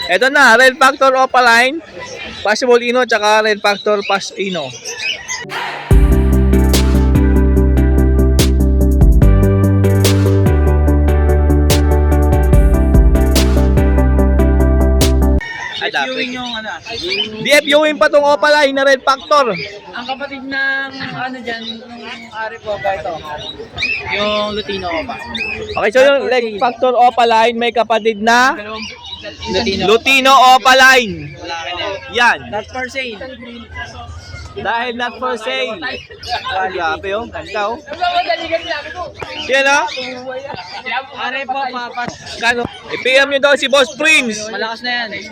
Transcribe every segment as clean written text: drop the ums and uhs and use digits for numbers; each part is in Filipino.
Ito na, Red Factor Opaline, Possible Ino, tsaka Red Factor Pass Ino. Viewing yung ano. DFUin pa tong Opaline na Red Factor. Ang kapatid ng ano dyan, nung ari po ba ito? Yung Lutino ko ba? Okay, so yung Red Factor Opaline may kapatid na Lutino. Lutino Opaline. Yan. Not for sale. Dahil not for sale. Grabe oh, ganda oh. Yan oh. Ari po, papas. Kano? I-PM nyo daw si Boss Prince. Malakas na yan eh.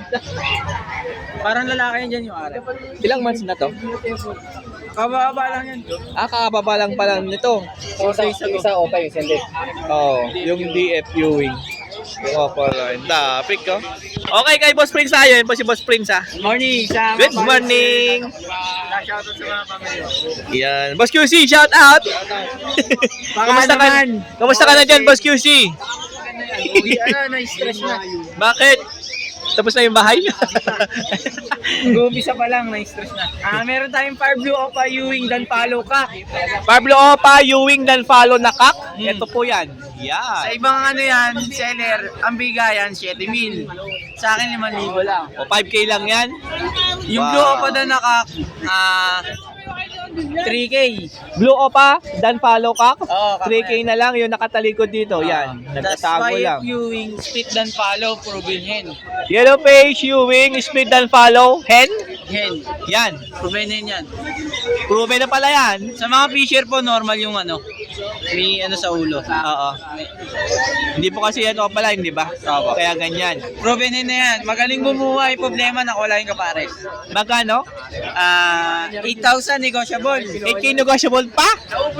Parang lalaki yan dyan yung ari. Ilang months na to? Kababa lang yan. Kakababa lang pa lang nito. Isa o pa yung sende. Oo, yung DFUing. Yung Opaline. Dapik oh. Okay, kay Boss Prince tayo. Yan po si Boss Prince ha. Morning sa Good morning. Shoutout sa mga pamilya. Yan. Boss QC, shout out. Kamusta ka? Kamusta ka na dyan, Boss QC? Na-stress na. Bakit? Tapos na yung bahay? Gumisa pa lang, na-stress na. Meron tayong Parblo Opa Ewing dan Palo ka. Pablo Opa, Ewing, dan follow na kak. Ito po yan. Sa Yan. ibang ano yan, seller, ang bigayan 7,000. Sa akin 5,000 lang. O 5K lang yan. Yung Wow. Blue Opa dan nakak, 3K. Blue Opa, dan follow kak. Oo, 3K na lang yung nakatalikod dito. Yan. Nagtatago lang. Ewing, split dan Palo, proven hen. Yellow page, Ewing, split, dan follow. Hen. Hen. Yan. Proven hen yan. Proven na pala yan. Sa mga fisher po, normal yung ano. May ano sa ulo. Oo. Hindi po kasi yan Opaline, di ba? Opo. Kaya ganyan. Proven hen na yan. Magaling bumuhay. Problema na wala yung kapares. Magkano? 8,000 negotiable. 8K negotiable pa?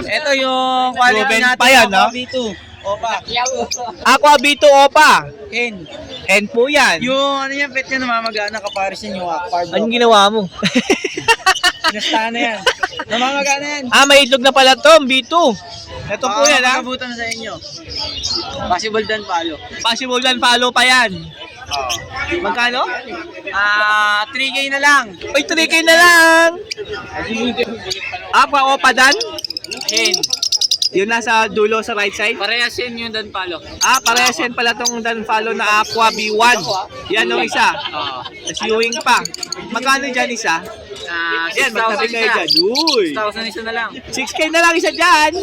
Ito yung quality Proven natin. pa yan, no? B2. Opa. Aqua B2 Opa. Hen. Hen po yan. Yung ano yan, pet yung namamagana kapares yan yung Parblo. Anong ginawa mo? Pinastahan na yan. Namamagana yan. May itlog na pala to, B2. Ito po yan ha. Makabutan na sa inyo. Possible dan Palo. Possible dan follow pa yan. Magkano? 3K na lang. Uy, 3K na lang. Aqua Opa dan? Hen. Yun nasa dulo sa right side. Parehas yan yung dan Palo. Parehas yan pala tong dan follow na Aqua B1. Yan yung isa. Tapos Ewing pa. Magkano dyan isa? Yan, 6,000 magtabi kayo isa. dyan. Uy. 6,000 isa na lang. 6K na lang isa dyan.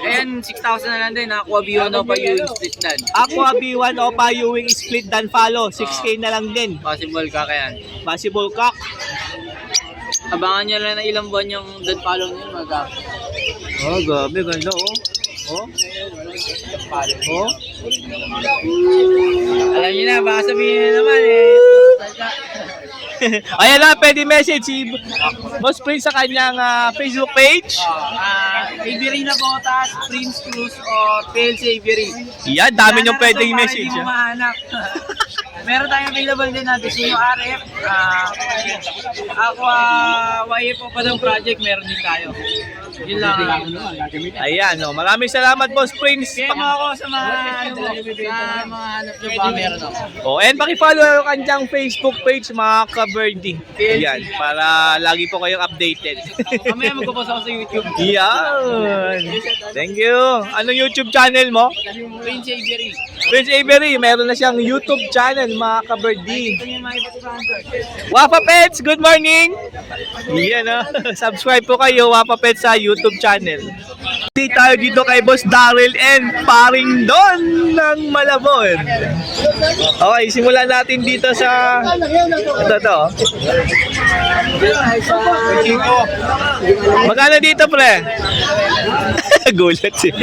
Ayan, 6,000 na lang din. Aqua B1 pa yung split dan. Aqua B1 Opa Ewing split dan follow. 6K na lang din. Possible ka kaya. Possible cock. Abangan nyo lang na ilang buwan yung dan Palo nyo. Oh, gabi. Ganda oh. Oh. Oh. Alam nyo na, baka sabihin nyo naman eh. Ayan na, pwede message si Boss Prince sa kanyang Facebook page. Avery na Botas, Prince Cruz, or PLC Avery. Yan, dami niyong pwedeng message. Hindi mo mahanap. Meron tayong available din natin sa yung RF. Aqua YF pa ng project, meron din tayo. Yun lang. Ayan, oh. Maraming salamat, Boss Prince. Kaya mo ako sa mga hanap nyo ba, meron ako. Oh, and paki-follow yung kanyang Facebook page, mga ka-birdie. Yan, para lagi po kayong updated. Mamaya magpapost ako sa YouTube. Yan. Thank you. Anong YouTube channel mo? Prince Avery. Prince Avery, meron na siyang YouTube channel, mga ka-birdie. Ito yung mga iba't ibang Wapa Pets, good morning! Yan subscribe po kayo, Wapa Pets sa YouTube channel. Di tayo dito kay Boss Daryl and Paring Don ng Malabon. Okay, simulan natin dito sa ito. Magkano dito, pre? Gulat siya.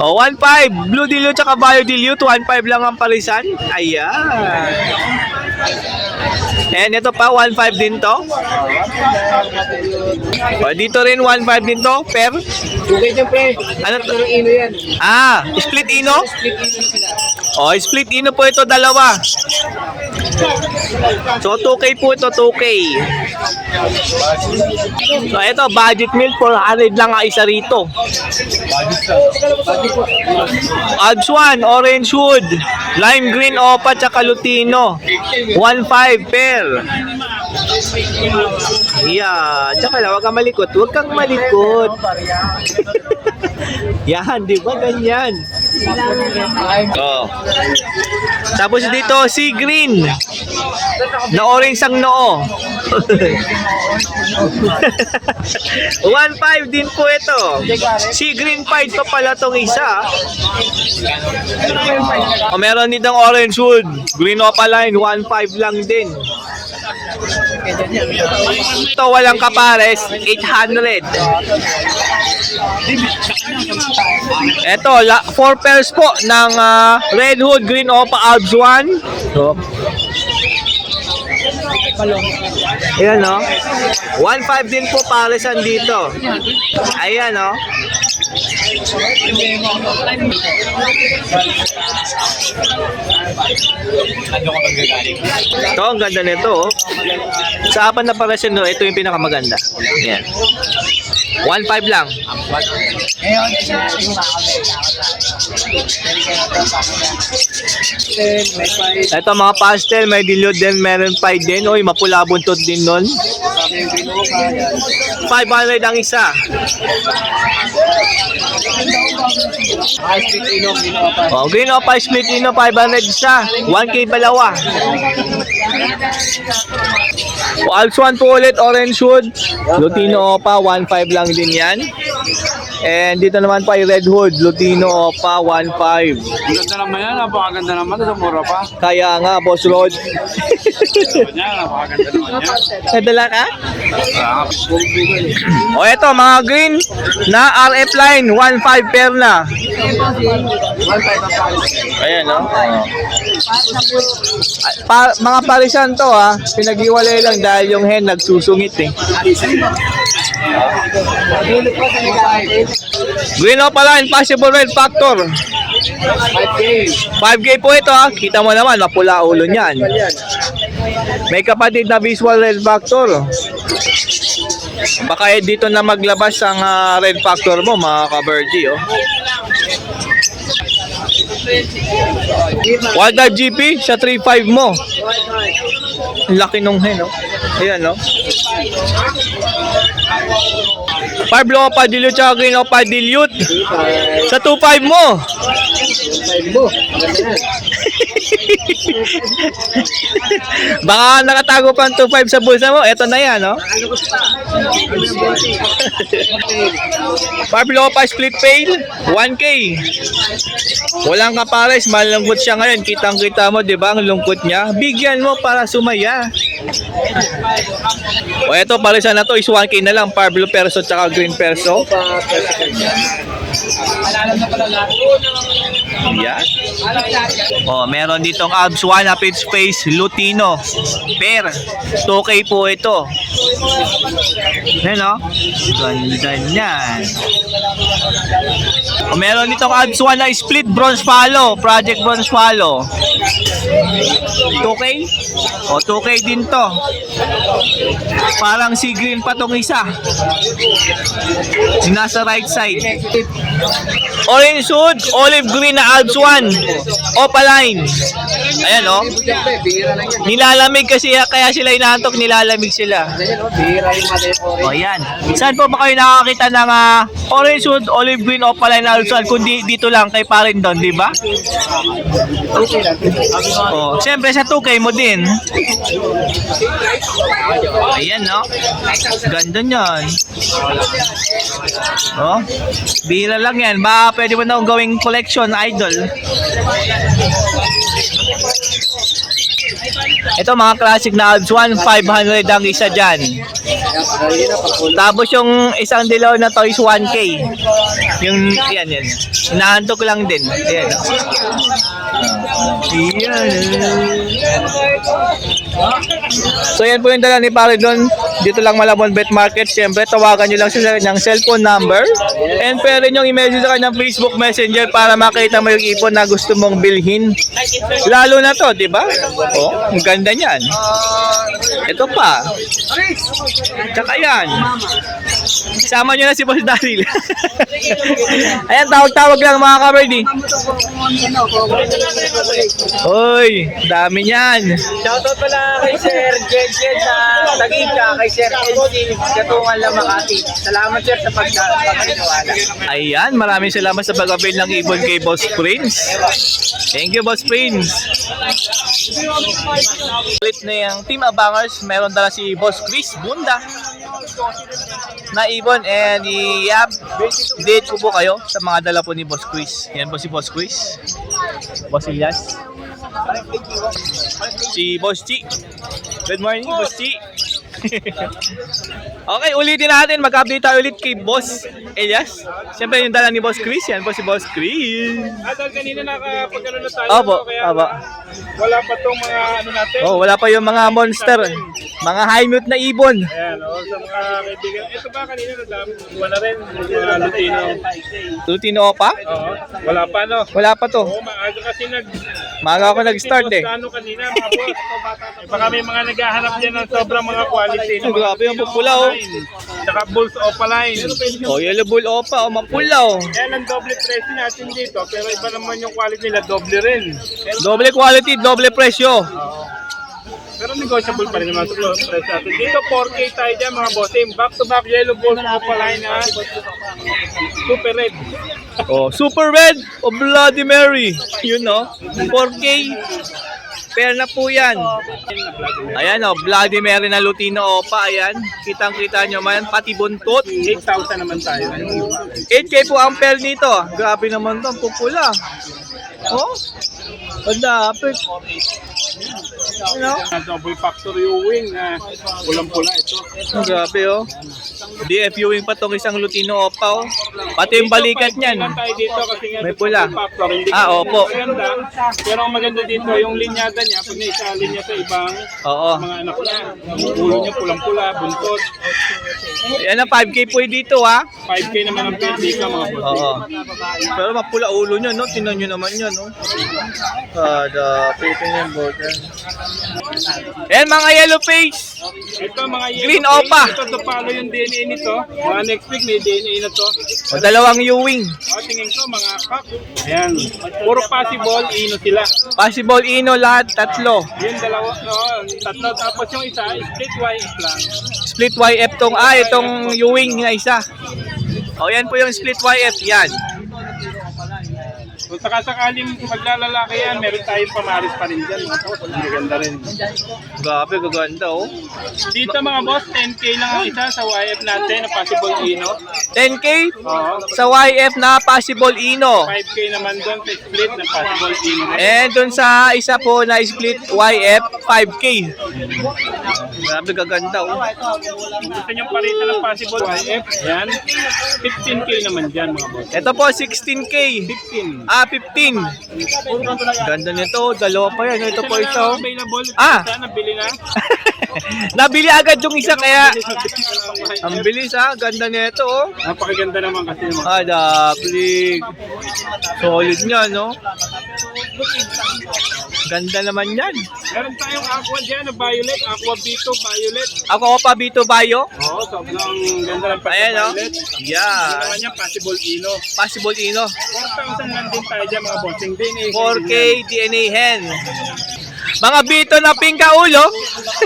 Oh, 1.5. Blue Dilute tsaka Bio Dilute. 1.5 lang ang palisan. Ayan. And ito pa, 1.5 din to. O, dito rin 1.5 din to. Per? Okay dyan, pre. Ano to? Ino yan. Split Ino? Split ino sila. Oh, split ino po ito, dalawa. So, 2K po ito, 2K. So, ito, budget meal, 400 lang ang isa rito. Odds 1, orange wood, lime green opa, tsaka lutino. 1.5 pair. Yeah, tsaka lang, huwag kang malikot. Huwag kang malikot. Yan, di ba ganyan? Oh. Tapos dito, sea green. Na orange ang noo. 1.5 din po ito. Sea green pied pa pala tong isa. O, meron ditong orange wood. Green opaline, 1.5 lang din. Ito walang kapares, 800. Ito, 4 pairs po ng red hood, green opa, odds 1. So, ayan, no? 1.5 din po parisan dito. Ayan, no? Ito, ang ganda nito, oh. Sa apat na parisan, no, ito yung pinakamaganda. Ayan. 1.5 lang. Ito mga pastel, may dilute din, meron pie din. Oy, mapula buntot din nun. 500 ang isa. Oh, green o pie split ino, 500 isa. 1K balawa. Alps 1 po ulit, orange wood. Lutino opa, 1.5 lang din yan. And dito naman pa yung red hood, Lutino opa, 1.5. Ang ganda naman yan, napakaganda naman, ito mura pa. Kaya nga, Boss Rod. Yan, napakaganda naman yan. Nadala ka? Ah, O eto, mga green na RF line, 1.5 pair na. Ayan, no? Mga parisan to, ha. Pinag-iwalay lang dahil yung hen nagsusungit, eh. Green o pala, impossible red factor. 5K po ito, ha. Kita mo naman, mapula ulo niyan. May kapatid na visual red factor. Baka dito na maglabas ang red factor mo, mga ka-Virgie, oh. Wildlife GP sa 3.5 mo. Ang laki nung hen, no? Ayan, no? Pablo o pa-dilute tsaka green o pa-dilute sa 2.5 mo. Baka nakatago pa ang 2.5 sa bulsa mo. Eto na yan, no? Pablo o pa-split pail, 1K. Walang kapares, malungkot siya ngayon. Kitang-kita mo, di ba, ang lungkot niya. Bigyan mo para sumaya. O eto, parisan na to is 1K na lang. Pablo Perso tsaka green Perso. Yan. O, meron ditong abs 1 up its face Lutino. Pair. 2K po ito. Yan, no? Ganda niyan. O, meron ditong abs 1 na split bronze follow. Project bronze follow. 2K? O, 2K din to. Parang si green pa tong isa. Yung nasa right side. Orange hood, olive green na Alps 1. Opaline. Ayan, o. Nilalamig kasi, kaya sila inaantok, nilalamig sila. O, yan. Saan po ba kayo nakakita ng orange hood, olive green, opaline na Alps 1? Kundi dito lang kay Parin doon, di ba? O, siyempre sa 2K mo din. Ayan, no? Ganda niyan. Oh, bira lang yan. Baka pwede mo na gawing collection, idol. Ito mga classic na Alps 1, 500 ang isa dyan. Tapos yung isang dilaw na to is 1K. Yung, yan. Inaantok lang din. Ayan. Ayan. So yan po yung dala ni Pare doon. Dito lang Malabon Bet Market. Siyempre, tawagan nyo lang sila ng cellphone number. And pwede nyo i-message sa kanyang Facebook Messenger para makita mo yung ibon na gusto mong bilhin. Lalo na to, di ba? Oh, ang ganda niyan. Ito pa. Tsaka yan. Sama nyo na si Boss Daryl. Ayan, tawag-tawag lang mga ka-birdie. Hoy, dami niyan. Shoutout pala kay Sir Jed sa Tagika, kay Sir LC, Katungan lang Makati. Salamat sir sa pagkakaniwala. Ayan, maraming salamat sa pag-avail ng ibon kay Boss Prince. Thank you, Boss Prince. Ulit na yung Team Abangers, meron dala si Boss Chris Bunda na ibon and i-update ko po kayo sa mga dala po ni Boss Chris. Yan po si Boss Chris. Boss Elias. Si Boss Chi. Good morning, Boss Chi. Okay, ulitin natin. Mag-update tayo ulit kay Boss Elias. Siyempre yung dala ni Boss Chris. Yan po si Boss Chris. Dahil kanina nakapagano na tayo. Opo, opo. Wala pa tong mga ano natin. Oh, wala pa yung mga monster. Mga high mute na ibon. Ayan, sa mga kaibigan. Ito ba kanina nagkuha na rin mga Lutino. Lutino pa? Oo, wala pa no. Wala pa to. Oo, maaga kasi Maaga ako nag-start eh. Ano kanina mga boss. Baka may mga naghahanap din ng sobrang mga quality. Oh, grabe yung pupula oh. Tsaka Bulls Opaline. Oh, yellow bull opa, oh, mapula oh. Yan ang doble presyo natin dito. Pero iba naman yung quality nila, doble rin. Doble quality, doble presyo. Pero negotiable pa rin naman sa presyo natin. Dito 4K tayo dyan mga bossing. Back to back yellow Bulls Opaline ha. Super red. Oh, Super Red o Bloody Mary. Yun no. 4K. Pair na po yan. Ayan oh, Bloody Mary na Lutino Opa. Ayan. Kitang-kita nyo man. Pati buntot. 8,000 naman tayo. 8K po ang pair nito. Grabe naman to. Ang pupula. Oh. Ganda. You know? Double factory wing na pulang-pula ito. Oh, grabe oh. DFU wing pa tong isang Lutino Opa oh. Pati yung balikat niyan. Tayo dito kasi nga May pula. factor, hindi Opo. maganda. Pero ang maganda dito yung linyada niya pag naisalin niya sa ibang Oo. mga anak niya. Yung ulo niya pulang-pula, buntot. Ayan ang 5K po dito ha. 5K naman ang pwede ka mga boss. Oo. Pero mapula ulo nyo, no? Tinan nyo naman yan, no? Kada, pwede nyo yung border. Ayan mga yellow face. Ito mga Green yellow Opa. face, ito to follow yung DNA nito. Mga next week may DNA na to. O, dalawang U-wing. O tingin ko mga kak. Ayan. Puro possible, ino sila. Possible Ino lahat, tatlo. Yung dalawa, no, tatlo. Tapos yung isa, split YF lang. Split YF tong, itong U-wing na isa. O, yan po yung split YF, yan. Kung sakasakaling maglalalaki yan, meron tayong pamaris pa rin dyan. Maganda rin. Grabe, gaganda, oh. Dito mga boss, 10K lang ang isa sa YF natin na possible ino. 10K Oo. sa YF na possible Ino. 5K naman doon sa split na possible ino. And dun sa isa po na split YF, 5K. Grabe, gaganda, oh. Gusto nyo parita ng possible YF, yan. 15K naman dyan mga boss. Ito po, 16K. 15. 15. Ganda nito, dalawa pa yan. Ito po isa. oh. Available. Ah! Isa, nabili na. Nabili agad yung isa kaya ang bilis ha. Ganda nito oh. Napakaganda naman kasi naman. Daplig. Solid nga no. Ganda naman yan. Meron tayong aqua dyan na violet, aqua Bito violet. Ako pa Bito Bayo. Oo, sobrang ganda ng Ayan oh. violet. Yeah. Naman yan, possible ino. Possible Ino. 4,000 lang din tayo dyan mga bossing din eh. 4K DNA hen. Mga Bito na pingka ulo.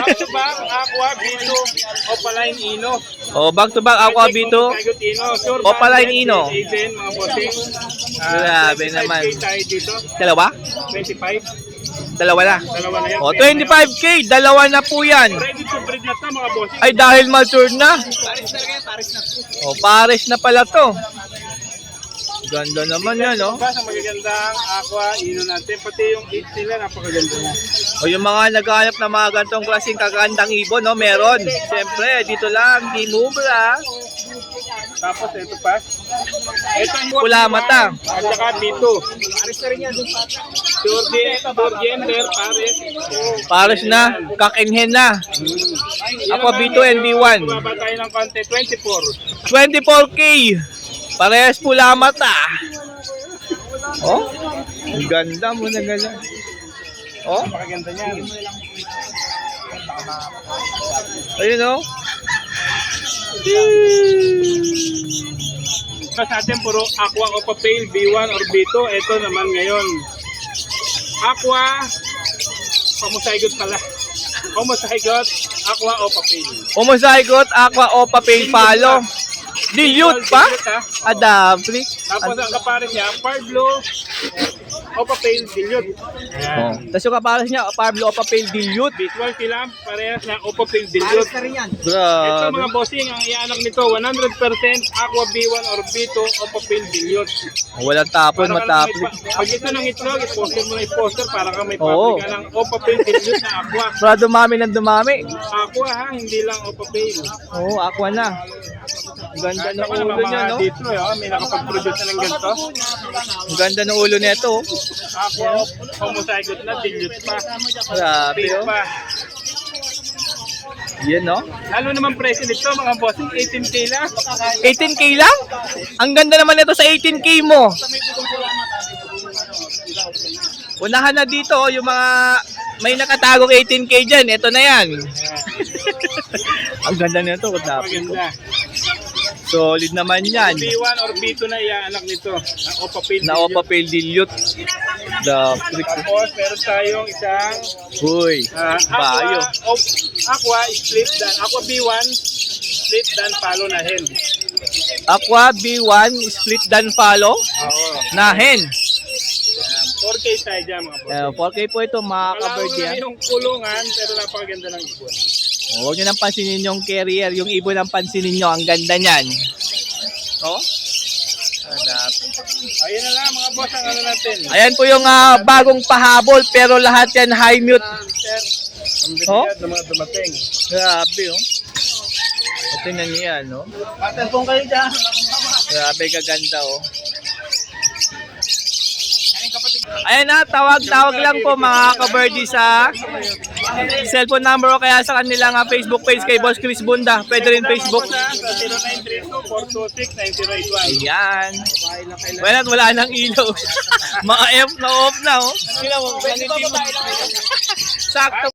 Back to back, aqua, Bito, Opaline, ino. Oh, back to back Aqua Bito. Tagot ino. Sure, Opaline, budget, ino. Even, mga bossing. Grabe 25K naman. tayo dito. Dalawa? 25. Dalawa na. Dalawa na yan. Oh, 25K. Dalawa na po yan. Ready to breed na to mga bossing. Ay, dahil matured na. Oh, pares na pala to. Ganda naman yan, no? Diba, sa magagandang aqua, ino natin. Pati yung eat nila, napakaganda na. O yung mga naghahanap ng mga gantong klaseng kagandang ibon, no? Meron. Siyempre, dito lang, di mubra. Tapos ito pa. Ito ang Pula mata. At saka dito. Pares na rin yan. Sure gender, pares. Pares na, kakinhen na. Aqua B2 and B1. Baba tayo ng konti, 24. 24K. Parehas pula mata. Oh, ang ganda mo na gala. Oh, Napakaganda niyan. ayun oh. Sa atin puro Aqua o Papel, B1 or B2. Ito naman ngayon. Aqua, pamusahigot pala. Pamusahigot, Aqua o Papel. Homozygote, Aqua, Opa, Pale, Palo. Dilute pa? Dilute, ha? Adapri. Tapos ang kapares niya, Parblo o Papel, Dilute. Oh. Tapos yung kapares niya, Parblo, Opa, Pale, Dilute. Visual film, parehas na o Papel, Dilute. Ito Grabe. mga bossing, ang ianak nito, 100% Aqua B1 or B2 o Papel, Dilute. Walang tapon, matapli. Pag ito ng itlog, i-poster mo na i-poster para ka may Oo. paprika ng o Papel, Dilute na Aqua. Para dumami ng dumami. Aqua ha, hindi lang o Papel. Oo, Aqua na. Ganda ng Ako ulo naman niya, mga no? dito, may nakapag-produce na ng ganito. Ang ganda ng ulo nito, oh. Aqua, homozygote na, dilute pa. Grabe, Pale oh. pa. Yan, no? Lalo naman presyo nito, mga bossing, 18K lang. 18K lang? Ang ganda naman nito sa 18K mo. Unahan na dito, oh, yung mga may nakatagong 18K dyan. Ito na yan. Ang ganda nito, Maganda. solid naman yan. B1 or B2 na iaanak nito. Ang Opapil. Na Opa Pale Dilute. Tapos, meron tayong isang Uy, bayo. Aqua split dan. Aqua B1 split dan palo na hen. Aqua B1 split dan follow Oo. na hen. 4K tayo dyan mga boss. 4K po ito mga Malabo ka-bird na yan. yung kulungan pero napakaganda ng ibon. Huwag nyo nang pansinin yung carrier, yung ibon ang pansinin nyo. Ang ganda niyan. Oh? Ayun na lang mga boss ang ano natin. Ayan po yung bagong pahabol pero lahat yan high mute. Sir, ang Oh? bibigat ng mga dumating. Grabe oh. Tingnan niyo yan, no? Patalpong kayo dyan. Grabe kaganda oh. Ayan na, tawag lang po mga ka-birdie sa cellphone number o kaya sa kanilang Facebook page kay Boss Chris Bunda. Pwede rin Facebook. Sa 0932-426-9081. Ayan. Wala nang ilaw. Mga F na off na oh. Sakto.